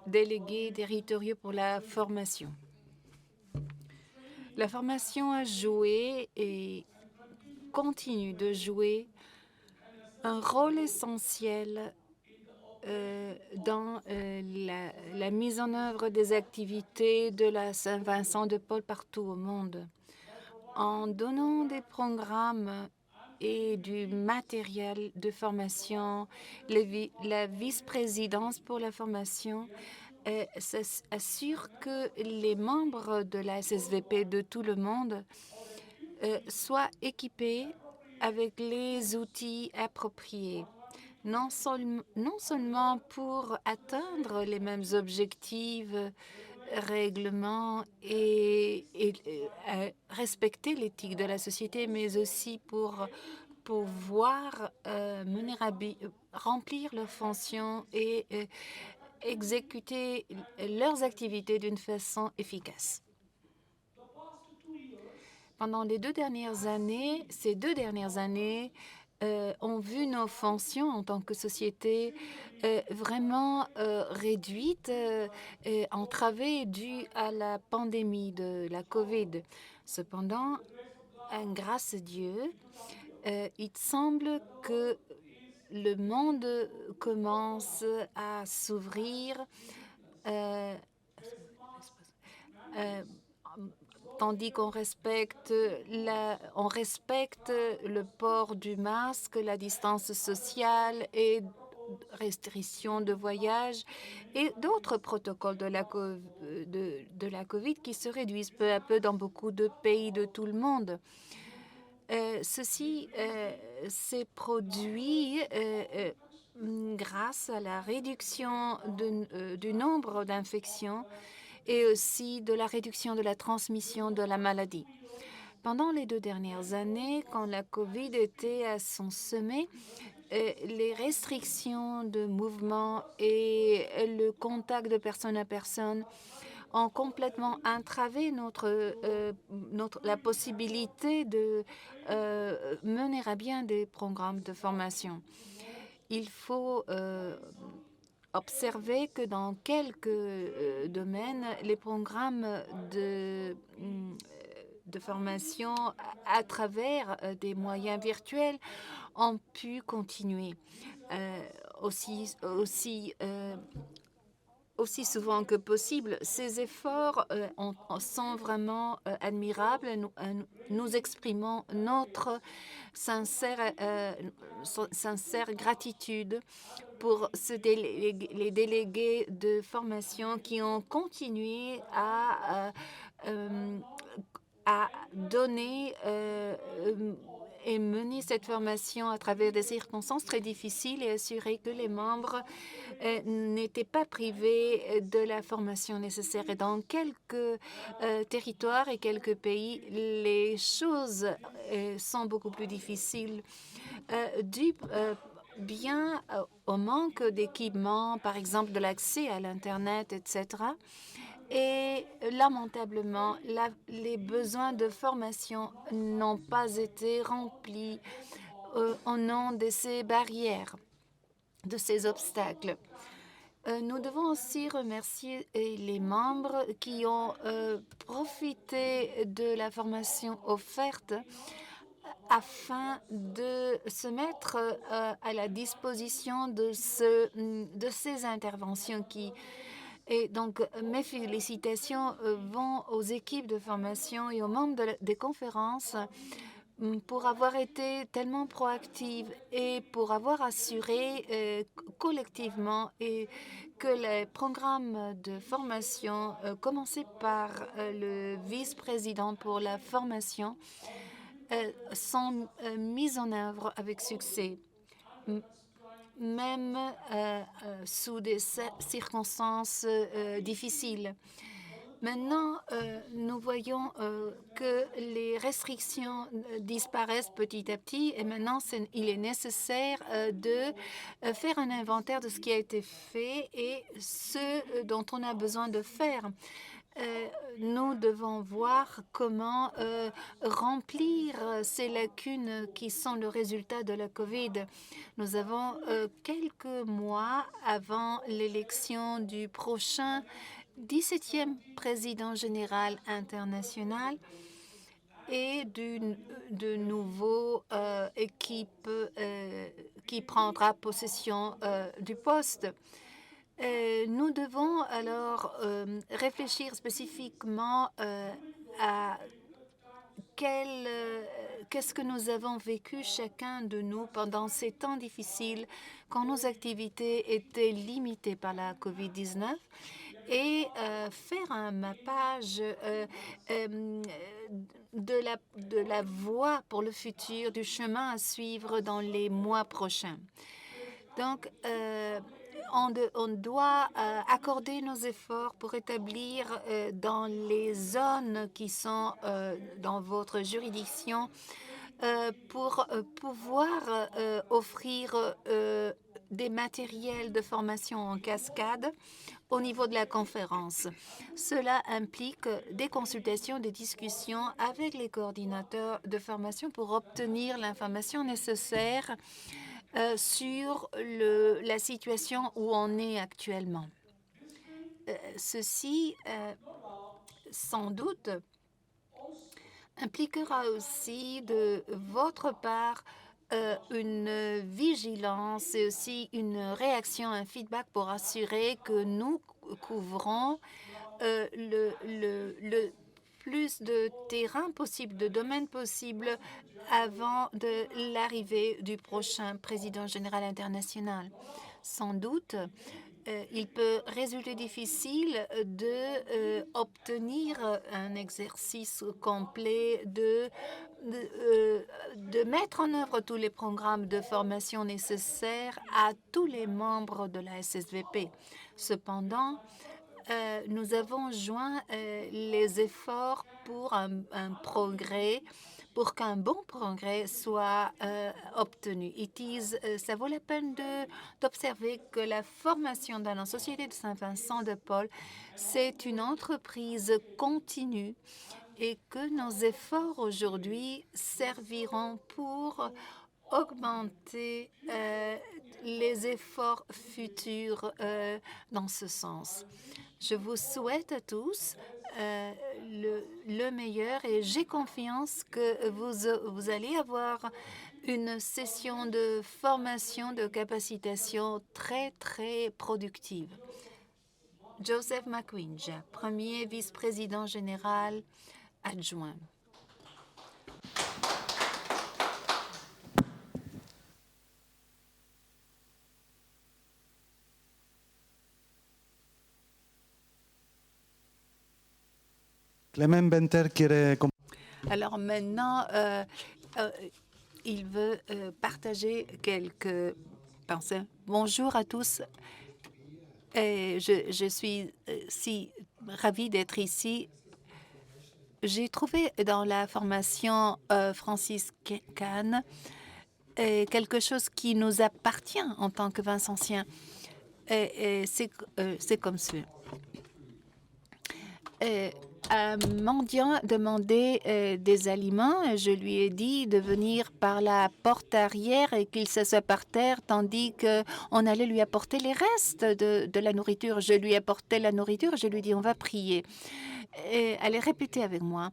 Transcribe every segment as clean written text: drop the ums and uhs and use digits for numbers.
délégués territoriaux pour la formation. La formation a joué et continue de jouer un rôle essentiel dans la mise en œuvre des activités de la Saint-Vincent de Paul partout au monde. En donnant des programmes et du matériel de formation, la vice-présidence pour la formation assure que les membres de la SSVP de tout le monde soient équipés avec les outils appropriés, non seulement pour atteindre les mêmes objectifs, règlements et respecter l'éthique de la société, mais aussi pour pouvoir remplir leurs fonctions et exécuter leurs activités d'une façon efficace. Pendant ces 2 dernières années ont vu nos fonctions en tant que société vraiment réduites, entravées dues à la pandémie de la COVID. Cependant, grâce à Dieu, il semble que le monde commence à s'ouvrir, tandis qu'on respecte le port du masque, la distance sociale et restrictions de voyage et d'autres protocoles de la COVID qui se réduisent peu à peu dans beaucoup de pays de tout le monde. Ceci s'est produit grâce à la réduction du nombre d'infections et aussi de la réduction de la transmission de la maladie. Pendant les 2 dernières années, quand la COVID était à son sommet, les restrictions de mouvement et le contact de personne à personne ont complètement entravé la possibilité de mener à bien des programmes de formation. Il faut observer que dans quelques domaines, les programmes de formation à travers des moyens virtuels ont pu continuer aussi souvent que possible. Ces efforts sont vraiment admirables. Nous exprimons notre sincère gratitude pour les délégués de formation qui ont continué à donner et mener cette formation à travers des circonstances très difficiles et assurer que les membres n'étaient pas privés de la formation nécessaire. Et dans quelques territoires et quelques pays, les choses sont beaucoup plus difficiles dû bien au manque d'équipement, par exemple de l'accès à l'Internet, etc. Et lamentablement, les besoins de formation n'ont pas été remplis au nom de ces barrières, de ces obstacles. Nous devons aussi remercier les membres qui ont profité de la formation offerte afin de se mettre à la disposition de ces interventions Et donc, mes félicitations vont aux équipes de formation et aux membres des conférences pour avoir été tellement proactives et pour avoir assuré collectivement que les programmes de formation, commencés par le vice-président pour la formation, sont mis en œuvre avec succès, même sous des circonstances difficiles. Maintenant, nous voyons que les restrictions disparaissent petit à petit et maintenant, il est nécessaire de faire un inventaire de ce qui a été fait et ce dont on a besoin de faire. nous devons voir comment remplir ces lacunes qui sont le résultat de la COVID. Nous avons quelques mois avant l'élection du prochain 17e président général international et de nouveau équipe qui prendra possession du poste. Nous devons alors réfléchir spécifiquement à qu'est-ce que nous avons vécu chacun de nous pendant ces temps difficiles quand nos activités étaient limitées par la COVID-19 et faire un mappage de la voie pour le futur, du chemin à suivre dans les mois prochains. Donc, on doit accorder nos efforts pour établir dans les zones qui sont dans votre juridiction pour pouvoir offrir des matériels de formation en cascade au niveau de la conférence. Cela implique des consultations, des discussions avec les coordinateurs de formation pour obtenir l'information nécessaire sur la situation où on est actuellement. Ceci, sans doute, impliquera aussi de votre part une vigilance et aussi une réaction, un feedback pour assurer que nous couvrons le plus de terrain possible, de domaines possibles avant de l'arrivée du prochain président général international. Sans doute, il peut résulter difficile de obtenir un exercice complet, de mettre en œuvre tous les programmes de formation nécessaires à tous les membres de la SSVP. Cependant, nous avons joint les efforts pour un progrès, pour qu'un bon progrès soit obtenu. Ça vaut la peine d'observer que la formation dans la Société de Saint-Vincent-de-Paul, c'est une entreprise continue et que nos efforts aujourd'hui serviront pour augmenter les efforts futurs dans ce sens. Je vous souhaite à tous le meilleur et j'ai confiance que vous allez avoir une session de formation, de capacitation très, très productive. Joseph McQuinge, premier vice-président général adjoint. Clément Benter quiere... Alors maintenant, il veut partager quelques pensées. Bonjour à tous. Je suis si ravie d'être ici. J'ai trouvé dans la formation franciscaine quelque chose qui nous appartient en tant que Vincentiens. C'est comme ça. Un mendiant demandait des aliments. Je lui ai dit de venir par la porte arrière et qu'il s'assoie par terre, tandis qu'on allait lui apporter les restes de la nourriture. Je lui apportais la nourriture. Je lui ai dit, on va prier. Et allez répéter avec moi.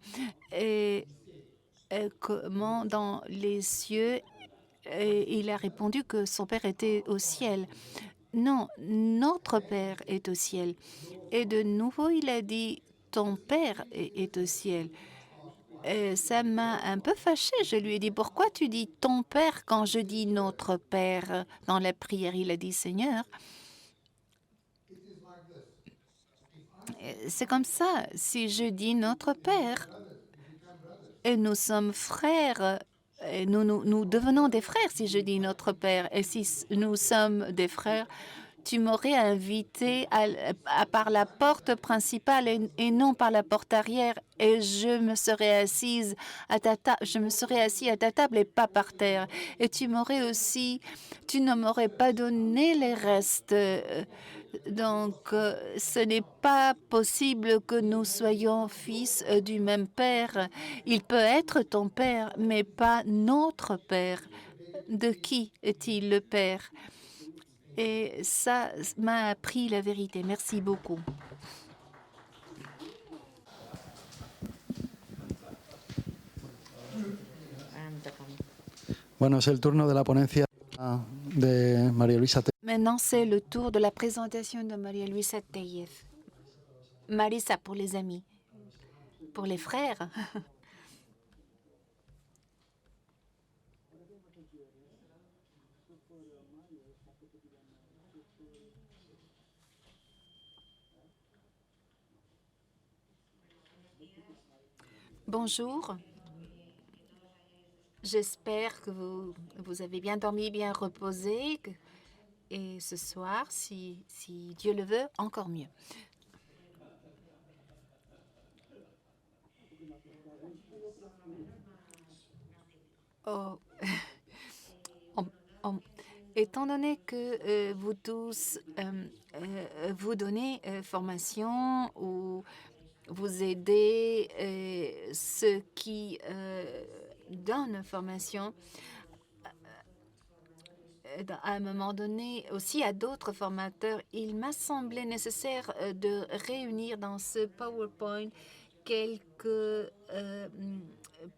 Comment dans les cieux, il a répondu que son Père était au ciel. Non, notre Père est au ciel. Et de nouveau, il a dit, ton Père est au ciel. Ça m'a un peu fâchée. Je lui ai dit, pourquoi tu dis ton Père quand je dis notre Père dans la prière? Il a dit, Seigneur, c'est comme ça. Si je dis notre Père, et nous sommes frères, et nous devenons des frères si je dis notre Père. Et si nous sommes des frères, tu m'aurais invité par la porte principale et non par la porte arrière, et je me serais assis à ta table et pas par terre. Et tu ne m'aurais pas donné les restes Donc, ce n'est pas possible que nous soyons fils du même père. Il peut être ton père, mais pas notre père. De qui est-il le père? Et ça m'a appris la vérité. Merci beaucoup. Bueno, es el turno de la ponencia de María Luisa. Maintenant, c'est le tour de la présentation de María Luisa Tellez. Marisa pour les amis, pour les frères. Bonjour. J'espère que vous avez bien dormi, bien reposé. Et ce soir, si Dieu le veut, encore mieux. Oh. Étant donné que vous tous vous donnez formation ou vous aidez ceux qui donnent formation, à un moment donné aussi à d'autres formateurs, il m'a semblé nécessaire de réunir dans ce PowerPoint quelques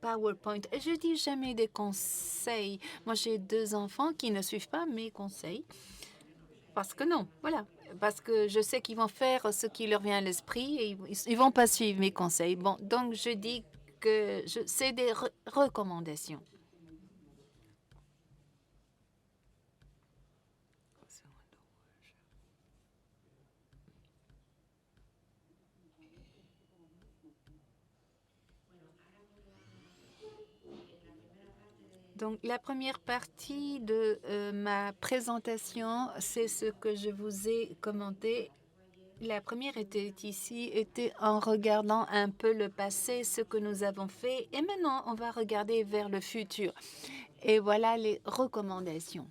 PowerPoint. Et je dis jamais des conseils. Moi, j'ai 2 enfants qui ne suivent pas mes conseils. Parce que non, voilà. Parce que je sais qu'ils vont faire ce qui leur vient à l'esprit et ils vont pas suivre mes conseils. Bon, donc je dis que c'est des recommandations. Donc, la première partie de ma présentation, c'est ce que je vous ai commenté. La première était en regardant un peu le passé, ce que nous avons fait. Et maintenant, on va regarder vers le futur. Et voilà les recommandations.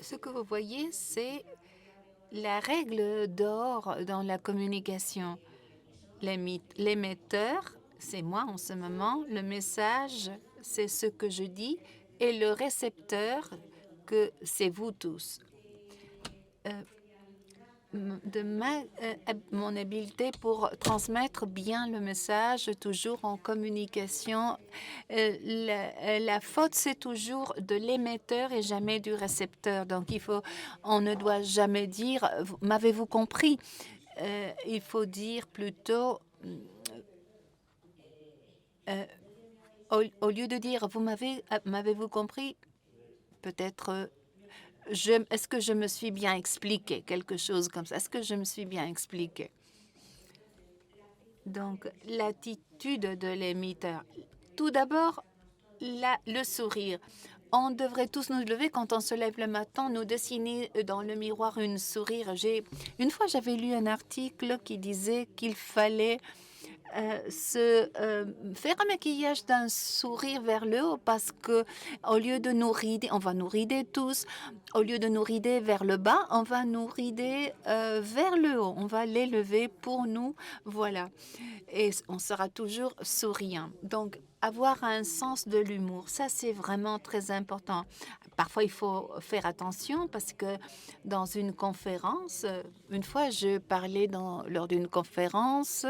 Ce que vous voyez, c'est la règle d'or dans la communication. L'émetteur, c'est moi en ce moment. Le message, c'est ce que je dis. Et le récepteur, que c'est vous tous. Mon habileté pour transmettre bien le message, toujours en communication. La faute, c'est toujours de l'émetteur et jamais du récepteur. Donc, on ne doit jamais dire « m'avez-vous compris ?» Il faut dire plutôt, au lieu de dire « m'avez-vous compris ?» peut-être est-ce que je me suis bien expliqué? Quelque chose comme ça. Est-ce que je me suis bien expliqué? Donc, l'attitude de l'émetteur. Tout d'abord, le sourire. On devrait tous nous lever quand on se lève le matin, nous dessiner dans le miroir une sourire. Une fois, j'avais lu un article qui disait qu'il fallait faire un maquillage d'un sourire vers le haut parce que au lieu de nous rider, on va nous rider tous. Au lieu de nous rider vers le bas, on va nous rider vers le haut. On va l'élever pour nous, voilà. Et on sera toujours souriant. Donc, avoir un sens de l'humour, ça c'est vraiment très important. Parfois, il faut faire attention parce que dans une conférence, une fois, je parlais lors d'une conférence,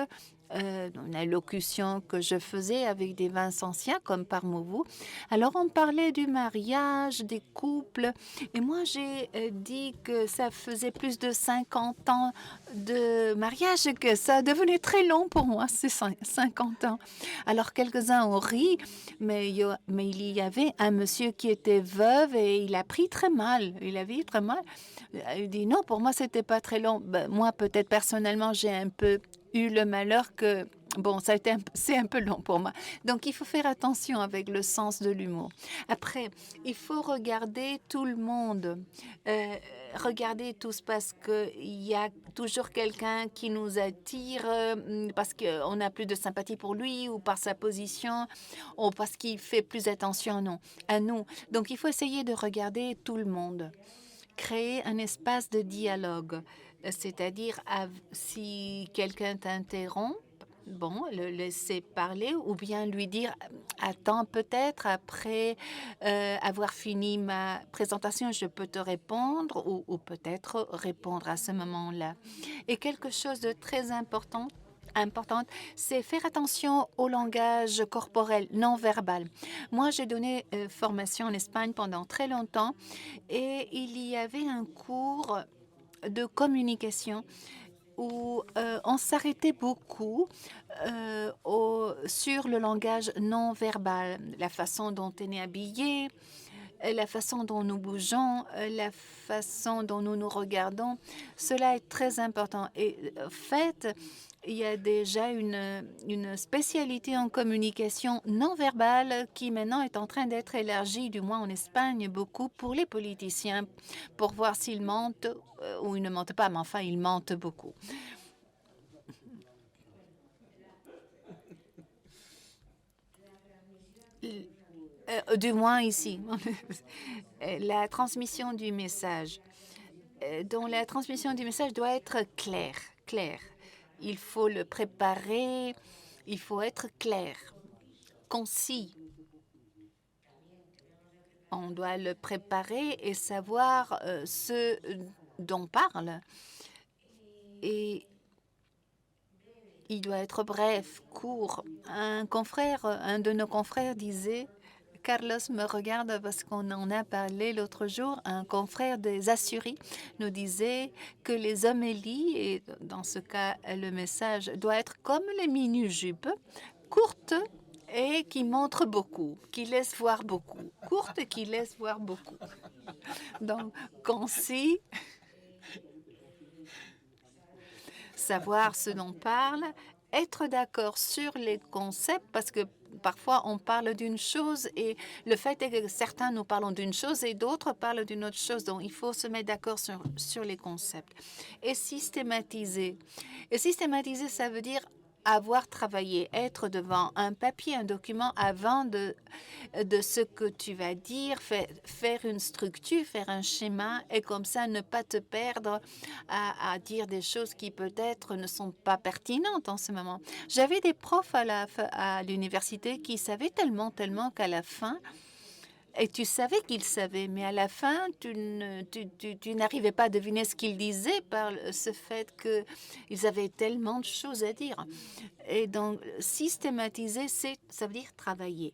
une allocution que je faisais avec des Vincentiens comme Parmouvou. Alors, on parlait du mariage, des couples. Et moi, j'ai dit que ça faisait plus de 50 ans de mariage et que ça devenait très long pour moi, ces 50 ans. Alors, quelques-uns ont ri, mais il y avait un monsieur qui était veuve et il a pris très mal. Il a vécu très mal. Il dit non, pour moi, c'était pas très long. Ben, moi, peut-être personnellement, j'ai un peu eu le malheur que Bon, c'est un peu long pour moi. Donc, il faut faire attention avec le sens de l'humour. Après, il faut regarder tout le monde. Euh, Regarder tous parce qu'il y a toujours quelqu'un qui nous attire parce qu'on a plus de sympathie pour lui ou par sa position ou parce qu'il fait plus attention à nous. Donc, il faut essayer de regarder tout le monde. Créer un espace de dialogue, c'est-à-dire si quelqu'un t'interrompt, bon, le laisser parler ou bien lui dire attends peut-être après avoir fini ma présentation, je peux te répondre ou peut-être répondre à ce moment-là. Et quelque chose de très importante, c'est faire attention au langage corporel non verbal. Moi, j'ai donné formation en Espagne pendant très longtemps et il y avait un cours de communication où on s'arrêtait beaucoup sur le langage non verbal, la façon dont on est habillé, la façon dont nous bougeons, la façon dont nous nous regardons. Cela est très important. Et en fait, il y a déjà une spécialité en communication non verbale qui maintenant est en train d'être élargie, du moins en Espagne, beaucoup pour les politiciens, pour voir s'ils mentent ou ils ne mentent pas, mais enfin, ils mentent beaucoup. Du moins ici, la transmission du message. Dont la transmission du message doit être claire. Il faut le préparer, il faut être clair, concis. On doit le préparer et savoir ce dont on parle. Et il doit être bref, court. Un de nos confrères disait, Carlos me regarde parce qu'on en a parlé l'autre jour, un confrère des Assuris nous disait que les homélies, et dans ce cas le message, doit être comme les mini-jupes, courtes et qui montrent beaucoup, qui laissent voir beaucoup. Courtes et qui laissent voir beaucoup. Donc, concis, savoir ce dont on parle, être d'accord sur les concepts, parce que parfois on parle d'une chose et le fait est que certains nous parlons d'une chose et d'autres parlent d'une autre chose. Donc il faut se mettre d'accord sur les concepts. Et systématiser. Et systématiser, ça veut dire avoir travaillé, être devant un papier, un document avant de ce que tu vas dire, faire une structure, faire un schéma et comme ça ne pas te perdre à dire des choses qui peut-être ne sont pas pertinentes en ce moment. J'avais des profs à l'université qui savaient tellement qu'à la fin, et tu savais qu'ils savaient, mais à la fin, tu n'arrivais pas à deviner ce qu'ils disaient par ce fait qu'ils avaient tellement de choses à dire. Et donc, systématiser, ça veut dire travailler.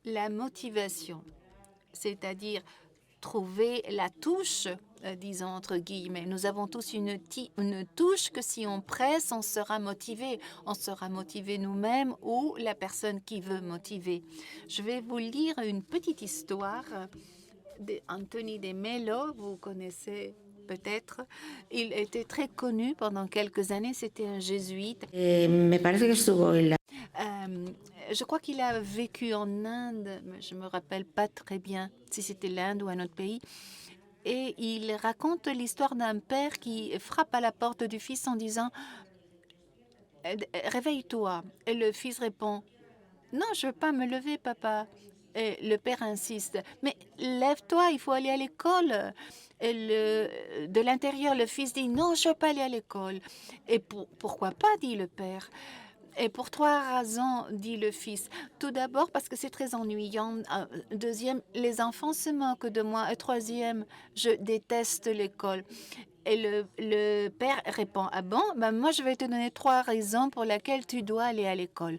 La motivation, c'est-à-dire trouver la touche, disons entre guillemets. Nous avons tous une touche que si on presse, on sera motivé. On sera motivé nous-mêmes ou la personne qui veut motiver. Je vais vous lire une petite histoire d'Anthony de Mello. Vous connaissez peut-être. Il était très connu pendant quelques années. C'était un jésuite. Me parece que estuvo en la... Je crois qu'il a vécu en Inde, mais je ne me rappelle pas très bien si c'était l'Inde ou un autre pays. Et il raconte l'histoire d'un père qui frappe à la porte du fils en disant « Réveille-toi ». Et le fils répond « Non, je ne veux pas me lever, papa ». Et le père insiste « Mais lève-toi, il faut aller à l'école ». Et de l'intérieur, le fils dit « Non, je ne veux pas aller à l'école ». Et pourquoi pas, dit le père. Et pour 3 raisons, dit le fils. Tout d'abord, parce que c'est très ennuyant. Deuxième, les enfants se moquent de moi. Et troisième, je déteste l'école. Et le père répond, ah bon, ben moi je vais te donner 3 raisons pour lesquelles tu dois aller à l'école.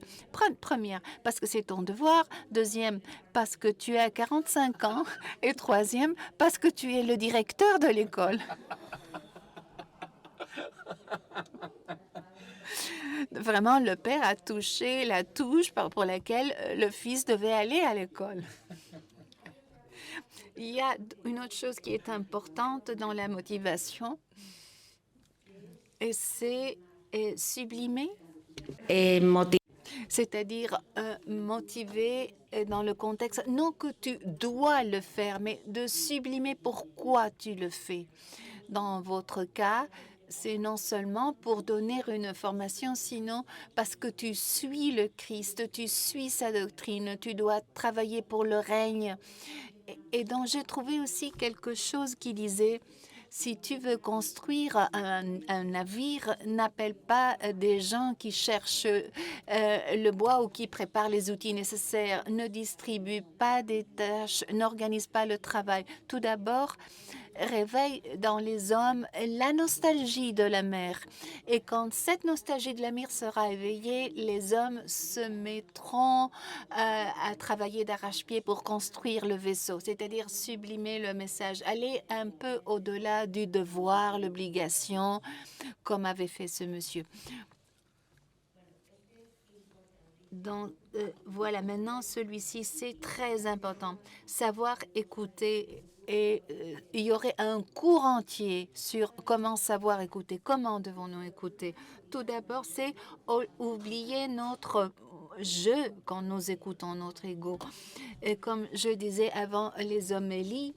Première, parce que c'est ton devoir. Deuxième, parce que tu as 45 ans. Et troisième, parce que tu es le directeur de l'école. Vraiment, le père a touché la touche pour laquelle le fils devait aller à l'école. Il y a une autre chose qui est importante dans la motivation, et c'est Et sublimer, motivar. c'est-à-dire motiver dans le contexte, non que tu dois le faire, mais de sublimer pourquoi tu le fais. Dans votre cas, c'est non seulement pour donner une formation, sinon parce que tu suis le Christ, tu suis sa doctrine, tu dois travailler pour le règne. Et donc, j'ai trouvé aussi quelque chose qui disait, si tu veux construire un navire, n'appelle pas des gens qui cherchent le bois ou qui préparent les outils nécessaires. Ne distribue pas des tâches, n'organise pas le travail. Tout d'abord, réveille dans les hommes la nostalgie de la mer. Et quand cette nostalgie de la mer sera éveillée, les hommes se mettront à travailler d'arrache-pied pour construire le vaisseau, c'est-à-dire sublimer le message, aller un peu au-delà du devoir, l'obligation, comme avait fait ce monsieur. Donc, voilà, maintenant, celui-ci, c'est très important. Savoir écouter. Et il y aurait un cours entier sur comment savoir écouter, comment devons-nous écouter. Tout d'abord, c'est oublier notre je quand nous écoutons notre ego. Et comme je disais avant, les homélies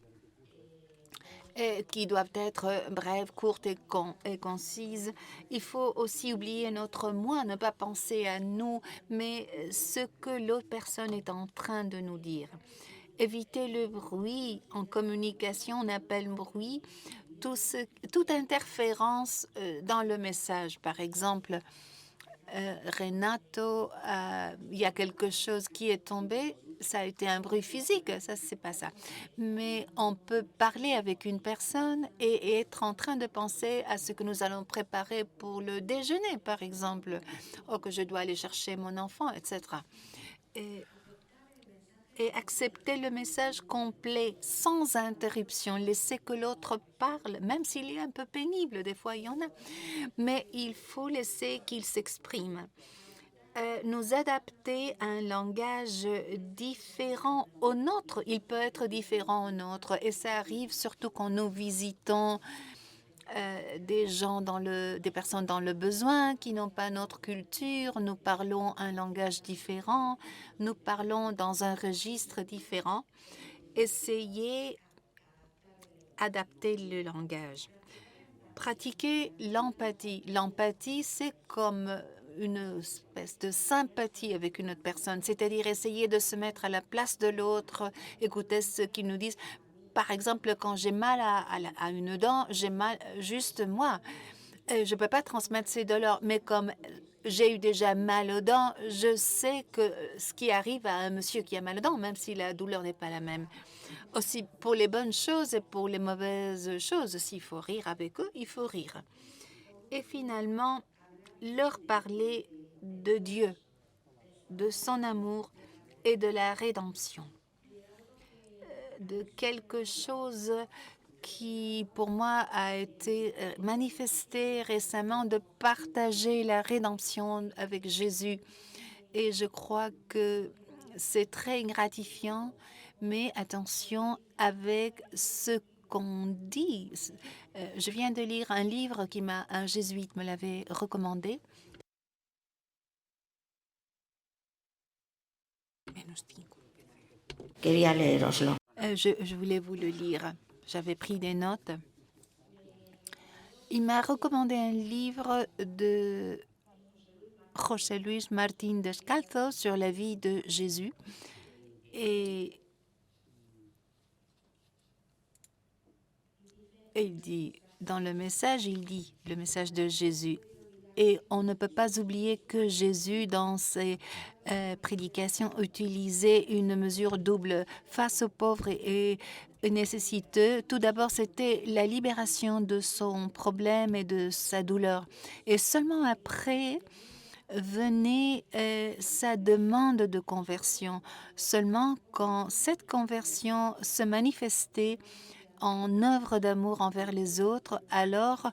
qui doivent être brèves, courtes et concises. Il faut aussi oublier notre moi, ne pas penser à nous, mais ce que l'autre personne est en train de nous dire. Éviter le bruit en communication, on appelle bruit toute interférence dans le message. Par exemple, Renato, il y a quelque chose qui est tombé. Ça a été un bruit physique, ça, c'est pas ça. Mais on peut parler avec une personne et être en train de penser à ce que nous allons préparer pour le déjeuner, par exemple, ou que je dois aller chercher mon enfant, etc. Et accepter le message complet, sans interruption. Laisser que l'autre parle, même s'il est un peu pénible, des fois il y en a. Mais il faut laisser qu'il s'exprime. Nous adapter à un langage différent au nôtre. Il peut être différent au nôtre et ça arrive surtout quand nous visitons des personnes dans le besoin qui n'ont pas notre culture. Nous parlons un langage différent. Nous parlons dans un registre différent. Essayez d'adapter le langage. Pratiquer l'empathie. L'empathie, c'est comme une espèce de sympathie avec une autre personne, c'est-à-dire essayer de se mettre à la place de l'autre, écouter ce qu'ils nous disent. Par exemple, quand j'ai mal à une dent, j'ai mal juste moi. Je ne peux pas transmettre ces douleurs, mais comme j'ai eu déjà mal aux dents, je sais que ce qui arrive à un monsieur qui a mal aux dents, même si la douleur n'est pas la même. Aussi, pour les bonnes choses et pour les mauvaises choses, s'il faut rire avec eux, il faut rire. Et finalement, leur parler de Dieu, de son amour et de la rédemption. De quelque chose qui, pour moi, a été manifesté récemment, de partager la rédemption avec Jésus. Et je crois que c'est très gratifiant, mais attention avec ce qu'on dit. Je viens de lire un livre un jésuite me l'avait recommandé. Quería leeroslo. Je voulais vous le lire. J'avais pris des notes. Il m'a recommandé un livre de José Luis Martín Descalzo sur la vie de Jésus. Et il dit, dans le message, le message de Jésus. Et on ne peut pas oublier que Jésus, dans ses prédications, utilisait une mesure double face aux pauvres et nécessiteux. Tout d'abord, c'était la libération de son problème et de sa douleur. Et seulement après venait sa demande de conversion. Seulement quand cette conversion se manifestait en œuvre d'amour envers les autres, alors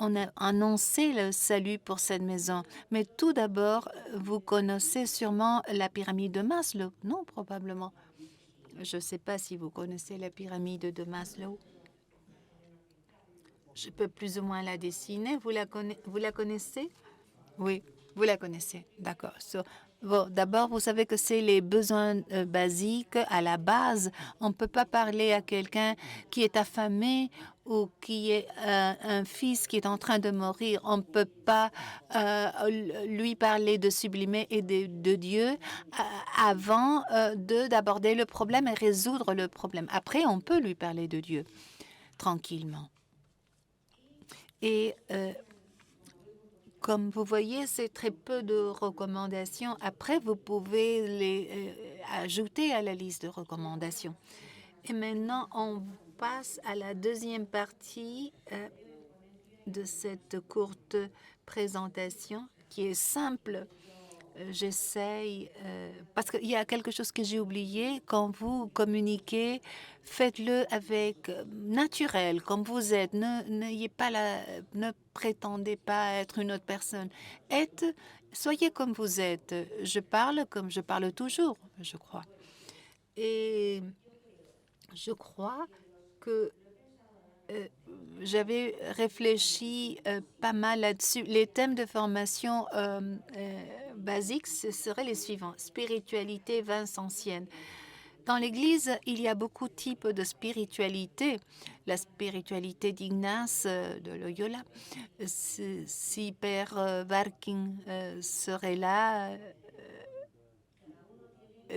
on a annoncé le salut pour cette maison. Mais tout d'abord, vous connaissez sûrement la pyramide de Maslow, non, probablement. Je ne sais pas si vous connaissez la pyramide de Maslow. Je peux plus ou moins la dessiner. Vous la connaissez? Oui, vous la connaissez. D'accord. Bon, d'abord, vous savez que c'est les besoins basiques à la base. On ne peut pas parler à quelqu'un qui est affamé ou qui est un fils qui est en train de mourir. On ne peut pas lui parler de sublimer et de Dieu avant d'aborder le problème et résoudre le problème. Après, on peut lui parler de Dieu tranquillement. Et comme vous voyez, c'est très peu de recommandations. Après, vous pouvez les ajouter à la liste de recommandations. Et maintenant, on passe à la deuxième partie de cette courte présentation qui est simple. J'essaye, parce qu'il y a quelque chose que j'ai oublié. Quand vous communiquez, faites-le avec naturel, comme vous êtes. Ne prétendez pas être une autre personne. Soyez comme vous êtes. Je parle comme je parle toujours, je crois. Et je crois que j'avais réfléchi pas mal là-dessus. Les thèmes de formation basiques, ce seraient les suivants. Spiritualité vincentienne. Dans l'Église, il y a beaucoup de types de spiritualité. La spiritualité d'Ignace de Loyola. Si Père Varking serait là,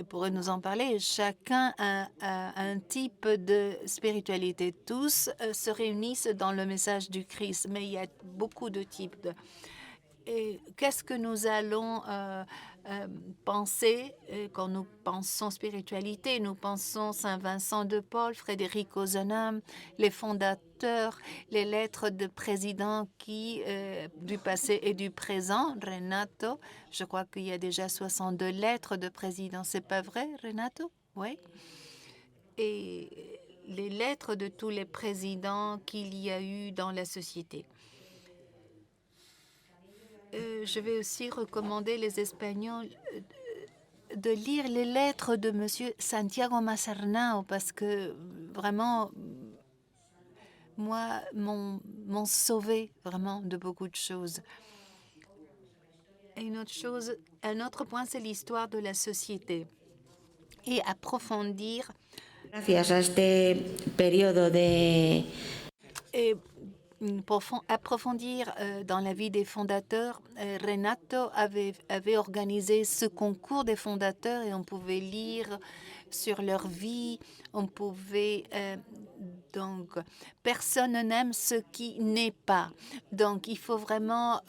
pourrait nous en parler. Chacun a un type de spiritualité. Tous se réunissent dans le message du Christ, mais il y a beaucoup de types de... Et qu'est-ce que nous allons penser quand nous pensons spiritualité? Nous pensons Saint Vincent de Paul, Frédéric Ozanam, les fondateurs, les lettres de présidents du passé et du présent, Renato. Je crois qu'il y a déjà 62 lettres de présidents. C'est pas vrai, Renato? Oui. Et les lettres de tous les présidents qu'il y a eu dans la société. Je vais aussi recommander les Espagnols de lire les lettres de Monsieur Santiago Masarnau parce que vraiment, moi, m'ont sauvé vraiment de beaucoup de choses. Et une autre chose, un autre point, c'est l'histoire de la société et approfondir. Gracias a este periodo de Et pour approfondir dans la vie des fondateurs, Renato avait organisé ce concours des fondateurs et on pouvait lire sur leur vie. On pouvait donc personne n'aime ce qui n'est pas. Donc il faut vraiment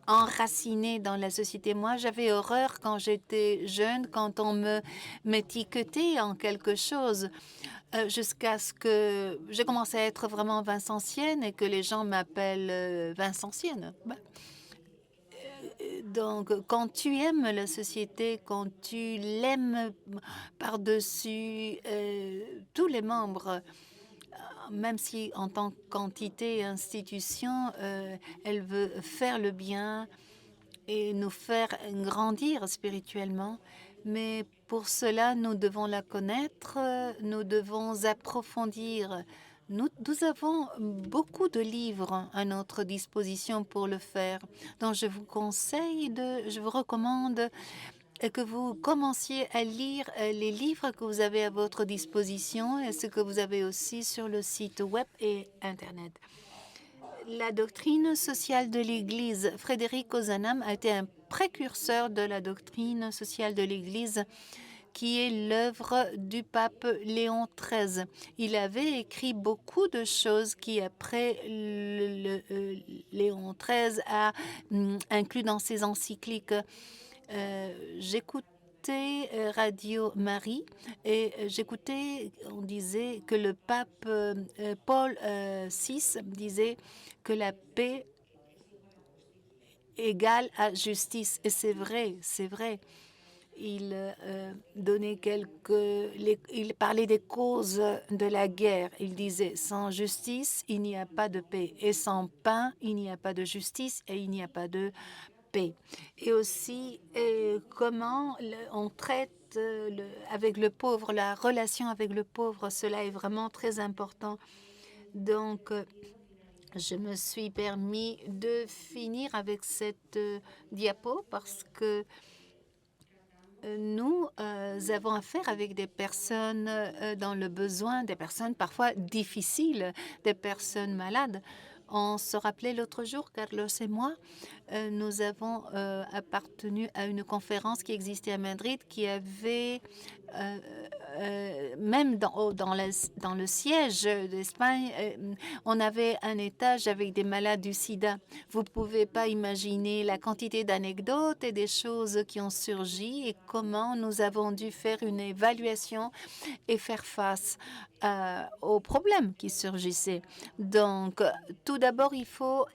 enraciné dans la société. Moi, j'avais horreur quand j'étais jeune, quand on m'étiquetait en quelque chose, jusqu'à ce que j'ai commencé à être vraiment vincentienne et que les gens m'appellent vincentienne. Donc, quand tu aimes la société, quand tu l'aimes par-dessus tous les membres, même si en tant qu'entité et institution, elle veut faire le bien et nous faire grandir spirituellement. Mais pour cela, nous devons la connaître, nous devons approfondir. Nous avons beaucoup de livres à notre disposition pour le faire. Donc, je vous recommande que vous commenciez à lire les livres que vous avez à votre disposition et ce que vous avez aussi sur le site web et Internet. La doctrine sociale de l'Église, Frédéric Ozanam a été un précurseur de la doctrine sociale de l'Église qui est l'œuvre du pape Léon XIII. Il avait écrit beaucoup de choses qui, après, Léon XIII a inclus dans ses encycliques. J'écoutais Radio Marie et on disait que le pape Paul VI disait que la paix égale à justice. Et c'est vrai, c'est vrai. Il il parlait des causes de la guerre. Il disait, sans justice, il n'y a pas de paix. Et sans pain, il n'y a pas de justice et il n'y a pas de paix. Et aussi, comment on traite avec le pauvre, la relation avec le pauvre, cela est vraiment très important. Donc, je me suis permis de finir avec cette diapo parce que nous avons affaire avec des personnes dans le besoin, des personnes parfois difficiles, des personnes malades. On se rappelait l'autre jour, Carlos et moi, nous avons appartenu à une conférence qui existait à Madrid qui avait, même dans le siège d'Espagne, on avait un étage avec des malades du sida. Vous ne pouvez pas imaginer la quantité d'anecdotes et des choses qui ont surgi et comment nous avons dû faire une évaluation et faire face aux problèmes qui surgissaient. Donc, tout d'abord, il faut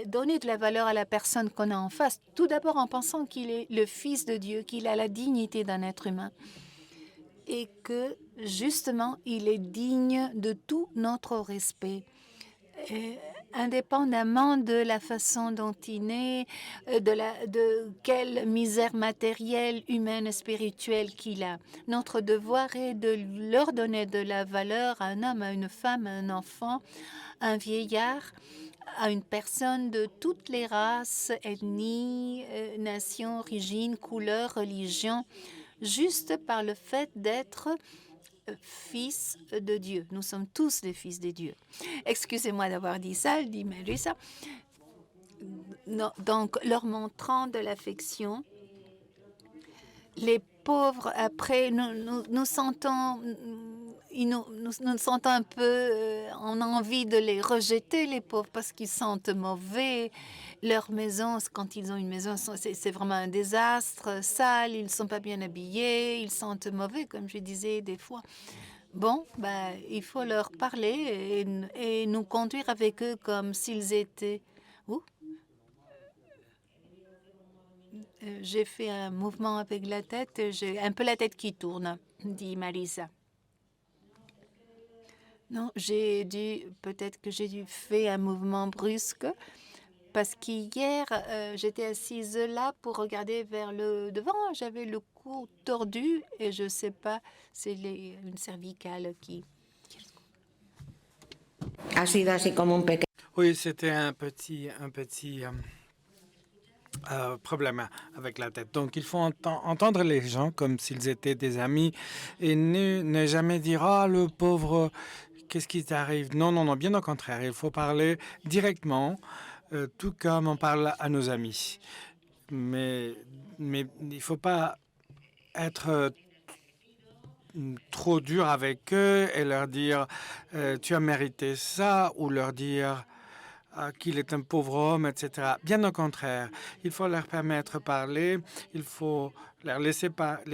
donner de la valeur à la personne qu'on a en face, tout d'abord en pensant qu'il est le Fils de Dieu, qu'il a la dignité d'un être humain et que, justement, il est digne de tout notre respect. Indépendamment de la façon dont il est, de quelle misère matérielle, humaine, spirituelle qu'il a. Notre devoir est de leur donner de la valeur à un homme, à une femme, à un enfant, à un vieillard, à une personne de toutes les races, ethnies, nations, origines, couleurs, religions, juste par le fait d'être fils de Dieu. Nous sommes tous des fils de Dieu. Excusez-moi d'avoir dit ça, dit Melissa. Donc, leur montrant de l'affection, les pauvres, après, nous sentons, nous sentons un peu, on a envie de les rejeter, les pauvres, parce qu'ils sentent mauvais. Leur maison, quand ils ont une maison, c'est vraiment un désastre, sale, ils ne sont pas bien habillés, ils sentent mauvais, comme je disais des fois. Bon, il faut leur parler et nous conduire avec eux comme s'ils étaient... Ouh. J'ai fait un mouvement avec la tête, j'ai un peu la tête qui tourne, dit Marisa. Non, peut-être que j'ai dû faire un mouvement brusque parce qu'hier, j'étais assise là pour regarder vers le devant. J'avais le cou tordu et je ne sais pas, c'est une cervicale qui... Oui, c'était un petit problème avec la tête. Donc, il faut entendre les gens comme s'ils étaient des amis et ne jamais dire « Ah, le pauvre, qu'est-ce qui t'arrive ?» Non, non, non, bien au contraire. Il faut parler directement, tout comme on parle à nos amis. Mais il ne faut pas être trop dur avec eux et leur dire tu as mérité ça ou leur dire qu'il est un pauvre homme, etc. Bien au contraire, il faut leur permettre de parler, il faut les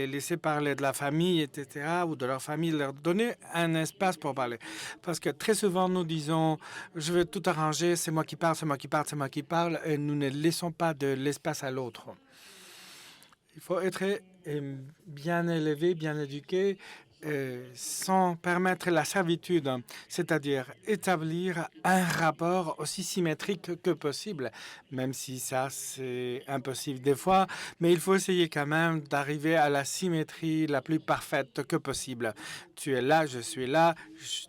laisser parler de la famille, etc., ou de leur famille, leur donner un espace pour parler. Parce que très souvent, nous disons, je vais tout arranger, c'est moi qui parle, c'est moi qui parle, c'est moi qui parle, et nous ne laissons pas de l'espace à l'autre. Il faut être bien élevé, bien éduqué, sans permettre la servitude, c'est-à-dire établir un rapport aussi symétrique que possible, même si ça, c'est impossible des fois, mais il faut essayer quand même d'arriver à la symétrie la plus parfaite que possible. Tu es là, je suis là,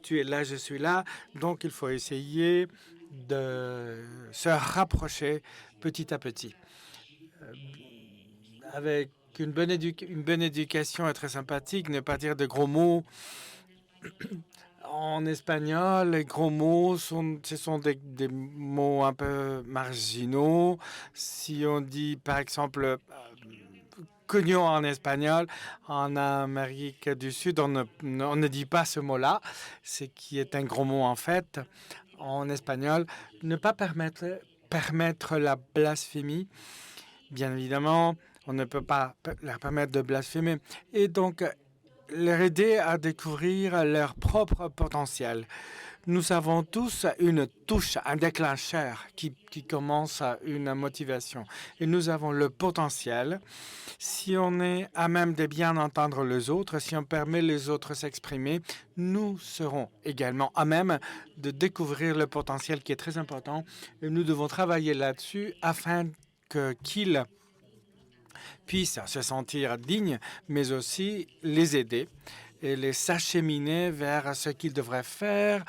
tu es là, je suis là, donc il faut essayer de se rapprocher petit à petit. Avec une bonne éducation est très sympathique, ne pas dire de gros mots. En espagnol, les gros mots, ce sont des mots un peu marginaux. Si on dit, par exemple, coño en espagnol, en Amérique du Sud, on ne dit pas ce mot-là, ce qui est un gros mot en fait. En espagnol, ne pas permettre la blasphémie, bien évidemment. On ne peut pas leur permettre de blasphémer. Et donc, leur aider à découvrir leur propre potentiel. Nous avons tous une touche, un déclencheur qui commence une motivation. Et nous avons le potentiel. Si on est à même de bien entendre les autres, si on permet les autres s'exprimer, nous serons également à même de découvrir le potentiel qui est très important. Et nous devons travailler là-dessus afin qu'ils puissent se sentir dignes, mais aussi les aider et les s'acheminer vers ce qu'ils devraient faire,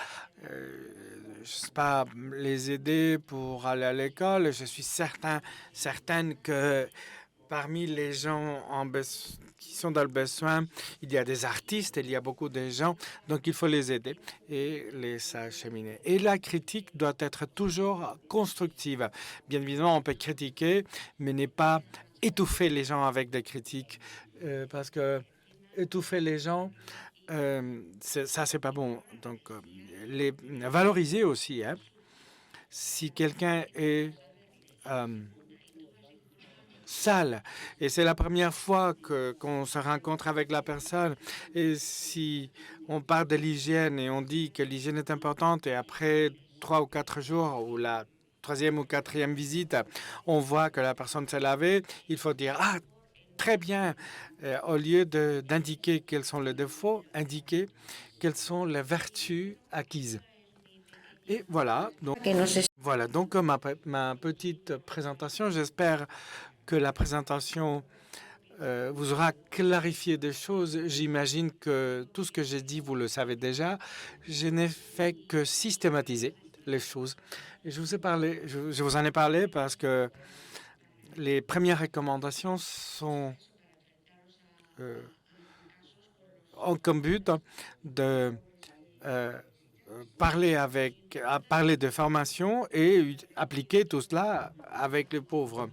je sais pas, les aider pour aller à l'école. Je suis certaine que parmi les gens qui sont dans le besoin, il y a des artistes, il y a beaucoup de gens, donc il faut les aider et les acheminer. Et la critique doit être toujours constructive. Bien évidemment, on peut critiquer, mais n'est pas étouffer les gens avec des critiques, parce que étouffer les gens, ça, c'est pas bon. Donc, les valoriser aussi. Hein. Si quelqu'un est sale et c'est la première fois qu'on se rencontre avec la personne, et si on parle de l'hygiène et on dit que l'hygiène est importante et après 3 ou 4 jours ou la troisième ou quatrième visite, on voit que la personne s'est lavée, il faut dire ah très bien, au lieu d'indiquer quels sont les défauts, indiquer quelles sont les vertus acquises. Et voilà, donc ma petite présentation. J'espère que la présentation vous aura clarifié des choses. J'imagine que tout ce que j'ai dit, vous le savez déjà. Je n'ai fait que systématiser les choses. Et je vous en ai parlé parce que les premières recommandations ont comme but de parler de formation et appliquer tout cela avec les pauvres.